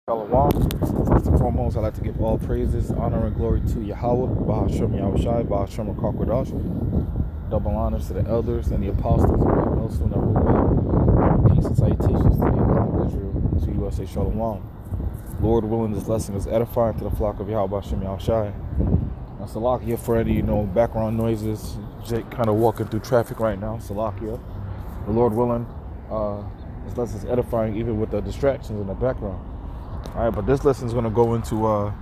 Shalom. First and foremost, I'd like to give all praises, honor, and glory to Yahweh, Bahashem Yahushai, Bahashem Kakwadash. Double honors to the elders and the apostles and everyone else who never will. Peace and salutations to the elect of Israel, to USA Shalom. Lord willing, this lesson is edifying to the flock of Yahweh, Bahashem Yahushai. Now, Salakia, for any background noises, Jake kind of walking through traffic right now. Salakia. The Lord willing, this lesson is edifying even with the distractions in the background. All right, but this lesson is going to go into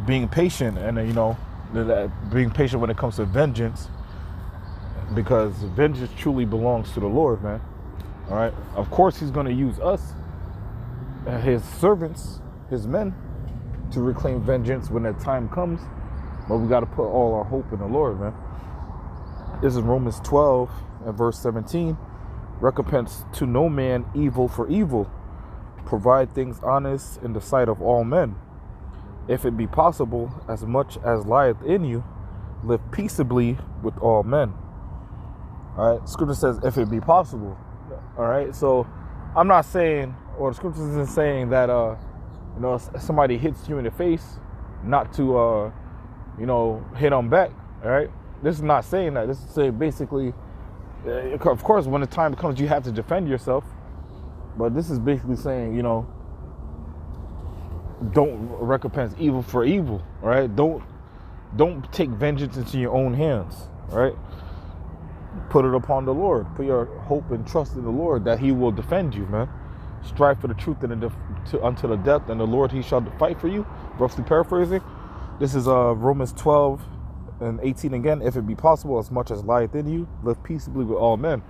being patient and, being patient when it comes to vengeance, because vengeance truly belongs to the Lord, man. All right. Of course, he's going to use us, his servants, his men, to reclaim vengeance when that time comes. But we got to put all our hope in the Lord, man. This is Romans 12 and verse 17. Recompense to no man evil for evil. Provide things honest in the sight of all men. If it be possible, as much as lieth in you, live peaceably with all men. All right. Scripture says, if it be possible. All right. So I'm not saying, or the scripture isn't saying that, somebody hits you in the face, not to, hit them back. All right. This is not saying that. This is saying basically, of course, when the time comes, you have to defend yourself. But this is basically saying, don't recompense evil for evil, right? Don't take vengeance into your own hands, right? Put it upon the Lord. Put your hope and trust in the Lord that he will defend you, man. Strive for the truth unto the death, and the Lord, he shall fight for you. Roughly paraphrasing. This is Romans 12 and 18 again. If it be possible, as much as lieth in you, live peaceably with all men.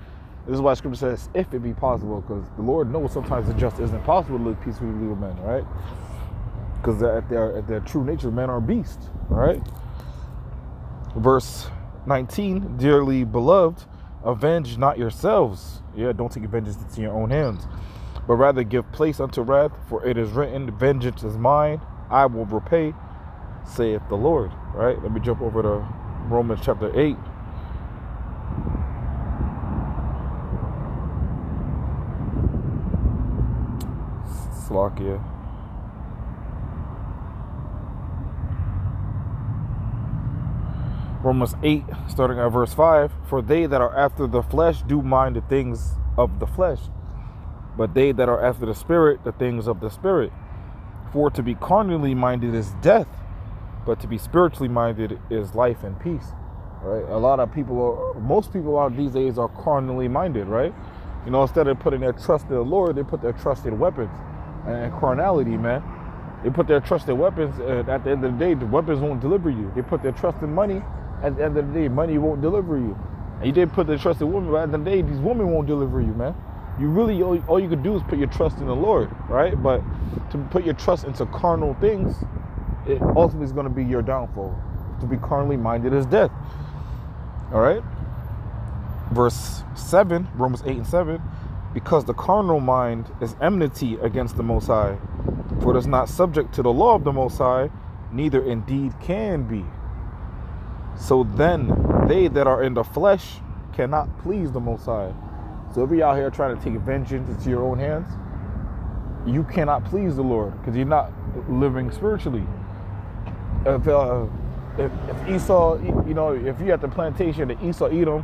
This is why Scripture says, if it be possible, because the Lord knows sometimes it just isn't possible to live peacefully with men, right? Because at their true nature, men are beasts, right? Verse 19, dearly beloved, avenge not yourselves. Yeah, don't take vengeance into your own hands, but rather give place unto wrath, for it is written, vengeance is mine, I will repay, saith the Lord, right? Let me jump over to Romans chapter 8. Slovakia. Romans 8, starting at verse 5. For they that are after the flesh do mind the things of the flesh, but they that are after the Spirit, the things of the Spirit. For to be carnally minded is death, but to be spiritually minded is life and peace. Right? Most people out these days are carnally minded, right? Instead of putting their trust in the Lord, they put their trust in weapons and carnality, man. They put their trust in weapons, and at the end of the day, the weapons won't deliver you. They put their trust in money, at the end of the day, money won't deliver you. And you did put their trust in women, but at the end of the day, these women won't deliver you, man. You really, all you could do is put your trust in the Lord, right? But to put your trust into carnal things, it ultimately is going to be your downfall. To be carnally minded is death. All right? Verse 7, Romans 8 and 7. Because the carnal mind is enmity against the Most High, for it is not subject to the law of the Most High, neither indeed can be. So then, they that are in the flesh cannot please the Most High. So if you're out here trying to take vengeance into your own hands, you cannot please the Lord, because you're not living spiritually. If Esau, if you're at the plantation and Esau Edom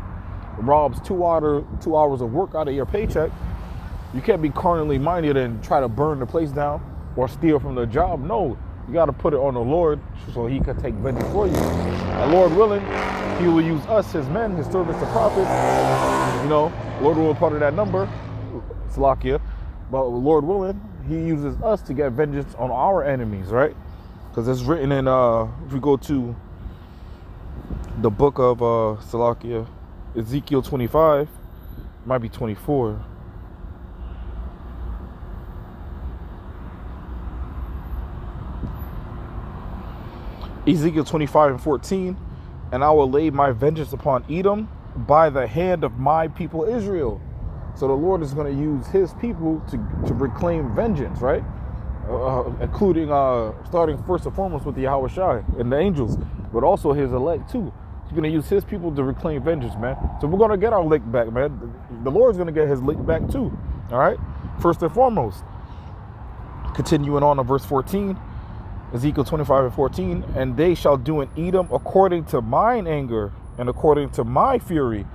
robs 2 hours of work out of your paycheck, you can't be carnally minded and try to burn the place down or steal from the job. No, you got to put it on the Lord so he can take vengeance for you. And Lord willing, he will use us, his men, his servants, the prophets. Lord will be part of that number, Salakia. But Lord willing, he uses us to get vengeance on our enemies, right? Because it's written in, if we go to the book of Salakia, Ezekiel 25, might be 24. Ezekiel 25 and 14. And I will lay my vengeance upon Edom by the hand of my people Israel. So the Lord is going to use his people to reclaim vengeance, right? Including starting first and foremost with the Yahushai and the angels, but also his elect too. He's going to use his people to reclaim vengeance, man. So we're going to get our lick back, man. The Lord's going to get his lick back too, all right? First and foremost. Continuing on to verse 14, Ezekiel 25:14, and they shall do in Edom according to mine anger and according to my fury,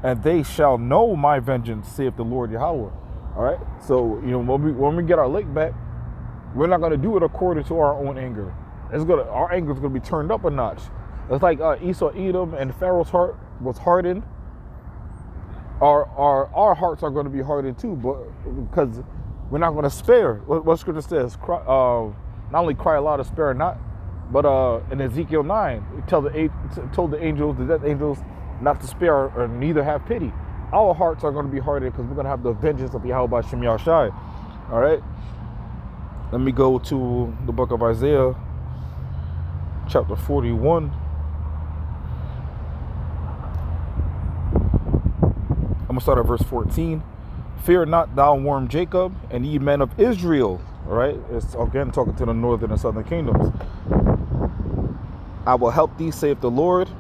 and they shall know my vengeance, saith the Lord Yahweh. All right. So when we get our lick back, we're not going to do it according to our own anger. Our anger is going to be turned up a notch. It's like Esau, Edom, and Pharaoh's heart was hardened. Our hearts are going to be hardened too, but because we're not going to spare. What Scripture says, not only cry aloud and spare not, but in Ezekiel 9, it told the angels, the death angels, not to spare or neither have pity. Our hearts are going to be hardened because we're going to have the vengeance of Yahweh Shem Yahushai. All right. Let me go to the book of Isaiah, chapter 41. I'm going to start at verse 14. Fear not, thou worm Jacob, and ye men of Israel. All right. It's again talking to the northern and southern kingdoms. I will help thee, saith the Lord,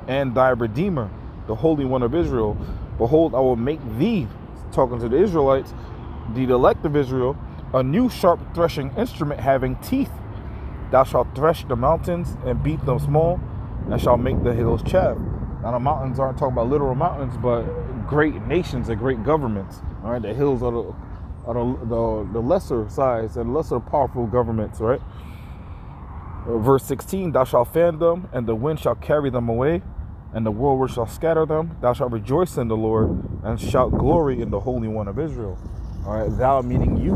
and thy Redeemer, the Holy One of Israel. Behold, I will make thee, talking to the Israelites, the elect of Israel, a new sharp threshing instrument having teeth. Thou shalt thresh the mountains and beat them small, and shalt make the hills chaff. Now the mountains aren't talking about literal mountains, but great nations and great governments. All right, the hills are the lesser size and lesser powerful governments. Right. Verse 16: Thou shalt fan them, and the wind shall carry them away, and the whirlwind shall scatter them. Thou shalt rejoice in the Lord, and shalt glory in the Holy One of Israel. All right, thou meaning you,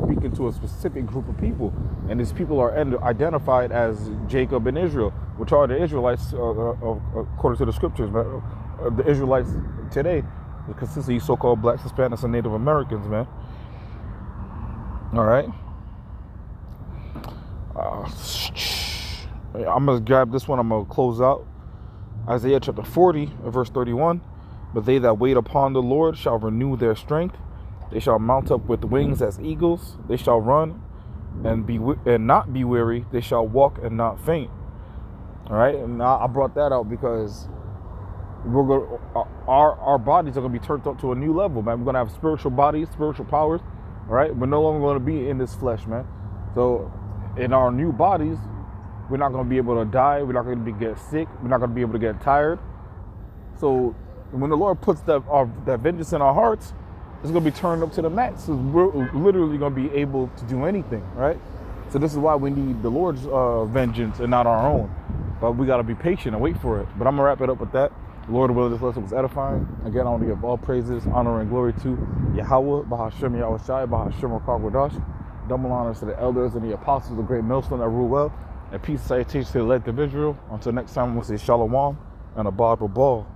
speaking to a specific group of people, and these people are identified as Jacob and Israel, which are the Israelites according to the scriptures. The Israelites today consists of these so-called blacks, Hispanics, and Native Americans, man. All right. I'm gonna grab this one. I'm gonna close out. Isaiah chapter 40, verse 31. But they that wait upon the Lord shall renew their strength. They shall mount up with wings as eagles. They shall run and not be weary. They shall walk and not faint. All right. And I brought that out because our bodies are going to be turned up to a new level, man. We're going to have spiritual bodies, spiritual powers. All right. We're no longer going to be in this flesh, man. So in our new bodies, we're not going to be able to die. We're not going to get sick. We're not going to be able to get tired. So when the Lord puts that vengeance in our hearts, it's going to be turned up to the max. So we're literally going to be able to do anything, right? So this is why we need the Lord's vengeance and not our own. But we got to be patient and wait for it. But I'm going to wrap it up with that. Lord willing, this lesson was edifying. Again, I want to give all praises, honor, and glory to Yahweh, Bahashem Yahushai, Bahashem Rakagwadash. Double honors to the elders and the apostles, the great millstone that rule well. And peace and salutation to the elect of Israel. Until next time, we'll say Shalom and a Abad Ball.